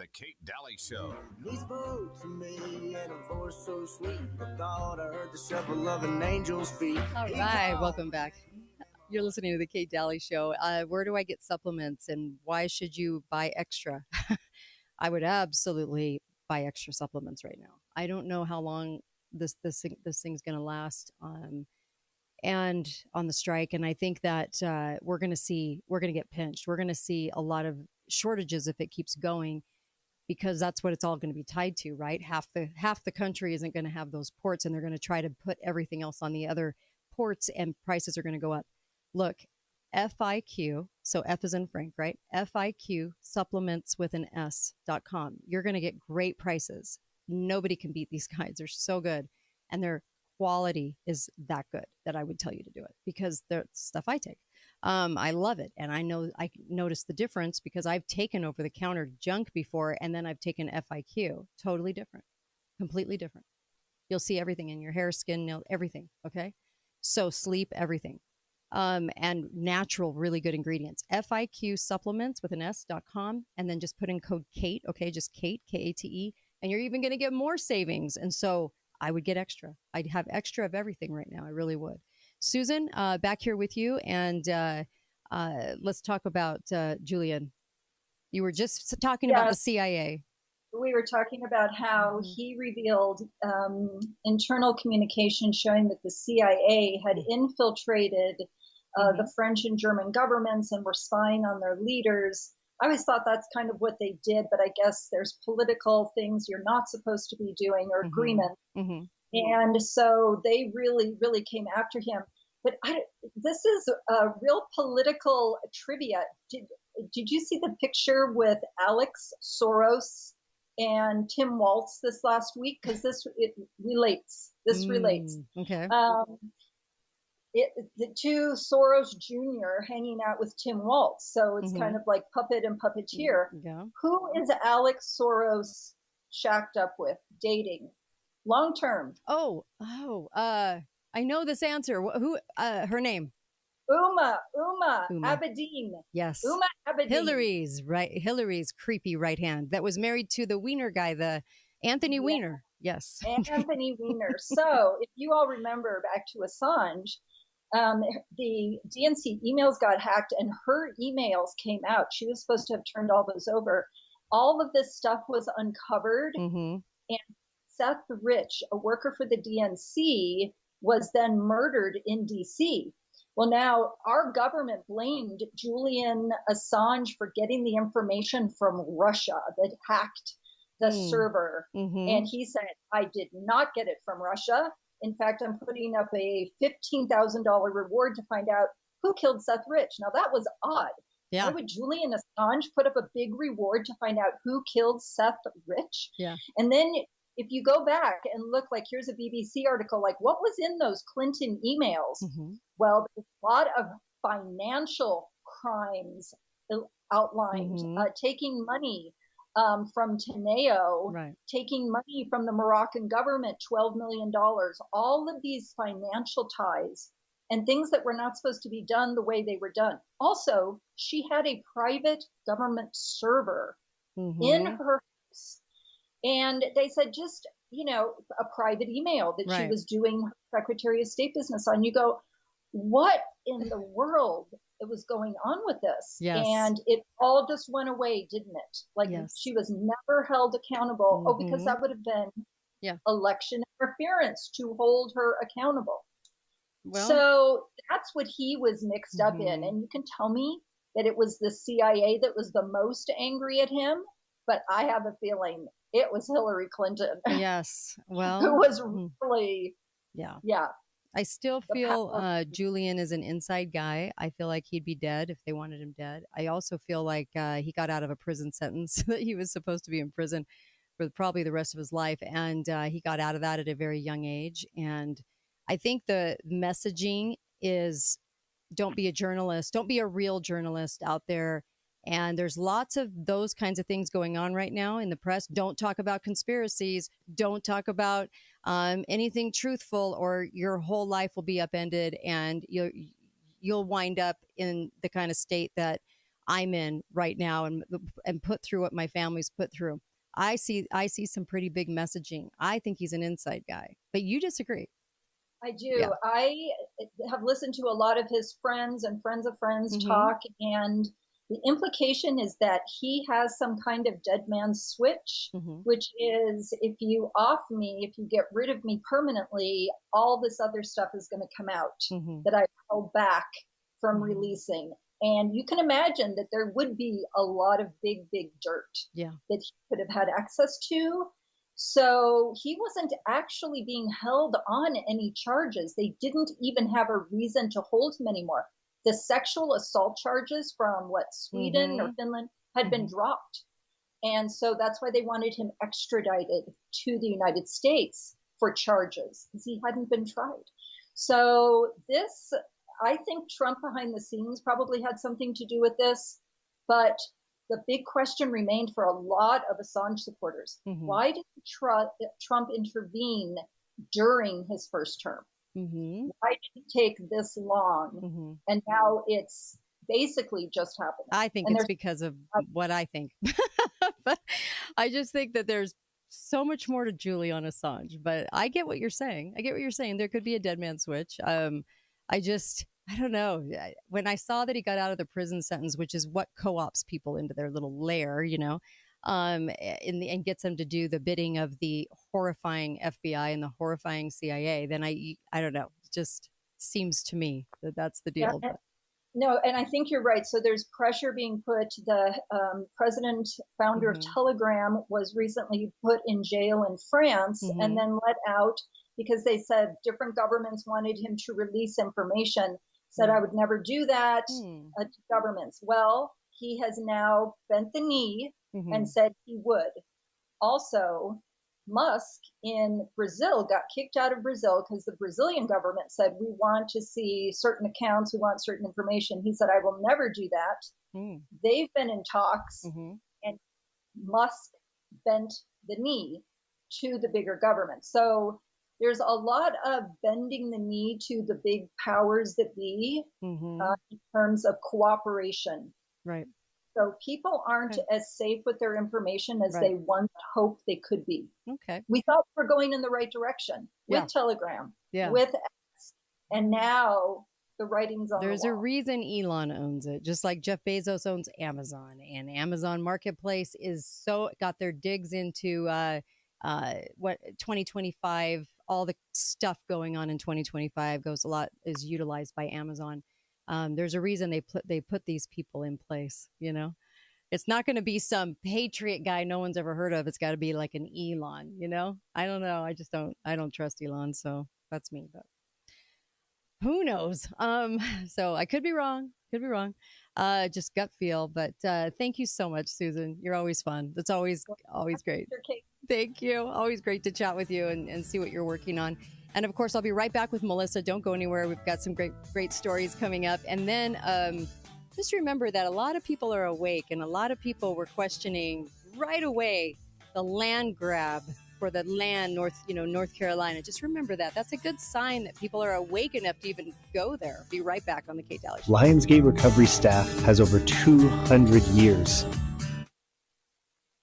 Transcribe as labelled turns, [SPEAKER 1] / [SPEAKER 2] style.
[SPEAKER 1] The Kate Daly Show.
[SPEAKER 2] He spoke to me in a voice so sweet. I thought I heard the shuffle of an angel's feet.
[SPEAKER 3] All right, welcome back. You're listening to the Kate Daly Show. Where do I get supplements, and why should you buy extra? I would absolutely buy extra supplements right now. I don't know how long this thing's going to last, and on the strike. And I think that we're going to get pinched. We're going to see a lot of shortages if it keeps going, because that's what it's all going to be tied to, right? Half the country isn't going to have those ports, and they're going to try to put everything else on the other ports, and prices are going to go up. Look, FIQ, so F is in Frank, right? FIQ supplements with an S.com. You're going to get great prices. Nobody can beat these guys. They're so good. And their quality is that good that I would tell you to do it, because the stuff I take. I love it. And I know I noticed the difference because I've taken over the counter junk before, and then I've taken FIQ. Totally different, completely different. You'll see everything in your hair, skin, nail, everything. Okay. So sleep, everything. And natural, really good ingredients. FIQ supplements with an S.com, and then just put in code Kate. Okay. Just Kate, Kate, and you're even going to get more savings. And so I would get extra. I'd have extra of everything right now. I really would. Susan, back here with you, and let's talk about Julian. You were just talking about the CIA.
[SPEAKER 4] We were talking about how he revealed internal communication showing that the CIA had infiltrated the French and German governments and were spying on their leaders. I always thought that's kind of what they did, but I guess there's political things you're not supposed to be doing, or agreement. And so they really, really came after him. But this is a real political trivia. Did you see the picture with Alex Soros and Tim Waltz this last week? Because this relates. This relates.
[SPEAKER 3] Okay.
[SPEAKER 4] The two Soros Jr. hanging out with Tim Waltz. So it's kind of like puppet and puppeteer.
[SPEAKER 3] Yeah.
[SPEAKER 4] Who is Alex Soros shacked up with, dating? Long term.
[SPEAKER 3] I know this answer. Who? Her name?
[SPEAKER 4] Uma Abedin.
[SPEAKER 3] Yes.
[SPEAKER 4] Uma Abedin.
[SPEAKER 3] Hillary's creepy right hand that was married to the Weiner guy, the Anthony Weiner. Yes.
[SPEAKER 4] Anthony Weiner. So if you all remember back to Assange, the DNC emails got hacked and her emails came out. She was supposed to have turned all those over. All of this stuff was uncovered. And Seth Rich, a worker for the DNC, was then murdered in DC. Well, now our government blamed Julian Assange for getting the information from Russia that hacked the server. And he said, I did not get it from Russia. In fact, I'm putting up a $15,000 reward to find out who killed Seth Rich. Now, that was odd.
[SPEAKER 3] Yeah.
[SPEAKER 4] Why would Julian Assange put up a big reward to find out who killed Seth Rich?
[SPEAKER 3] Yeah.
[SPEAKER 4] And then if you go back and look, like here's a BBC article, like what was in those Clinton emails? Well, there's a lot of financial crimes outlined, taking money from Teneo, taking money from the Moroccan government, $12 million, all of these financial ties and things that were not supposed to be done the way they were done. Also, she had a private government server in her house. And they said just, a private email that she was doing her Secretary of State business on. You go, what in the world was going on with this?
[SPEAKER 3] Yes.
[SPEAKER 4] And it all just went away, didn't it? Like she was never held accountable. Oh, because that would have been election interference to hold her accountable. Well, so that's what he was mixed up in. And you can tell me that it was the CIA that was the most angry at him, but I have a feeling it was Hillary Clinton.
[SPEAKER 3] Yes. Well,
[SPEAKER 4] who was really,
[SPEAKER 3] I still feel Julian is an inside guy. I feel like he'd be dead if they wanted him dead. I also feel like he got out of a prison sentence that he was supposed to be in prison for probably the rest of his life. And he got out of that at a very young age. And I think the messaging is, don't be a journalist. Don't be a real journalist out there. And there's lots of those kinds of things going on right now in the press. Don't talk about conspiracies. Don't talk about anything truthful, or your whole life will be upended, and you'll wind up in the kind of state that I'm in right now and put through what my family's put through. I see some pretty big messaging. I think he's an inside guy, but you disagree.
[SPEAKER 4] I do.
[SPEAKER 3] Yeah.
[SPEAKER 4] I have listened to a lot of his friends and friends of friends talk, and the implication is that he has some kind of dead man's switch, which is if you off me, if you get rid of me permanently, all this other stuff is going to come out that I held back from releasing. And you can imagine that there would be a lot of big dirt that he could have had access to. So he wasn't actually being held on any charges. They didn't even have a reason to hold him anymore. The sexual assault charges from Sweden or Finland had been dropped. And so that's why they wanted him extradited to the United States for charges, because he hadn't been tried. So this, I think Trump behind the scenes probably had something to do with this, but the big question remained for a lot of Assange supporters. Why did Trump intervene during his first term? Why did it take this long? And now it's basically just happening.
[SPEAKER 3] I think it's because of what I think. But I just think that there's so much more to Julian Assange. But I get what you're saying. There could be a dead man switch. I don't know. When I saw that he got out of the prison sentence, which is what co-ops people into their little lair, and gets them to do the bidding of the horrifying FBI and the horrifying CIA, then I don't know. It just seems to me that that's the deal.
[SPEAKER 4] Yeah, no, and I think you're right. So there's pressure being put. The president, founder of Telegram, was recently put in jail in France and then let out because they said different governments wanted him to release information. Said I would never do that to governments. Well, he has now bent the knee and said he would. Also, Musk in Brazil got kicked out of Brazil because the Brazilian government said, we want to see certain accounts, we want certain information. He said, I will never do that. They've been in talks, and Musk bent the knee to the bigger government. So there's a lot of bending the knee to the big powers that be in terms of cooperation.
[SPEAKER 3] Right.
[SPEAKER 4] So people aren't as safe with their information as they once hoped they could be.
[SPEAKER 3] Okay.
[SPEAKER 4] We thought we were going in the right direction with Telegram, with X, and now the writing's on the wall.
[SPEAKER 3] There's a reason Elon owns it, just like Jeff Bezos owns Amazon, and Amazon Marketplace is got their digs into 2025. All the stuff going on in 2025 is utilized by Amazon. There's a reason they put these people in place. It's not going to be some patriot guy no one's ever heard of. It's got to be like an Elon. I don't know. I don't trust Elon. So that's me. But who knows? So I could be wrong. Just gut feel. But thank you so much, Susan. You're always fun. It's always great. Thank you. Always great to chat with you and see what you're working on. And of course, I'll be right back with Melissa. Don't go anywhere. We've got some great stories coming up. And then just remember that a lot of people are awake, and a lot of people were questioning right away the land grab for the land North Carolina. Just remember that. That's a good sign that people are awake enough to even go there. Be right back on the Kate Daly Show.
[SPEAKER 1] Lionsgate Recovery staff has over 200 years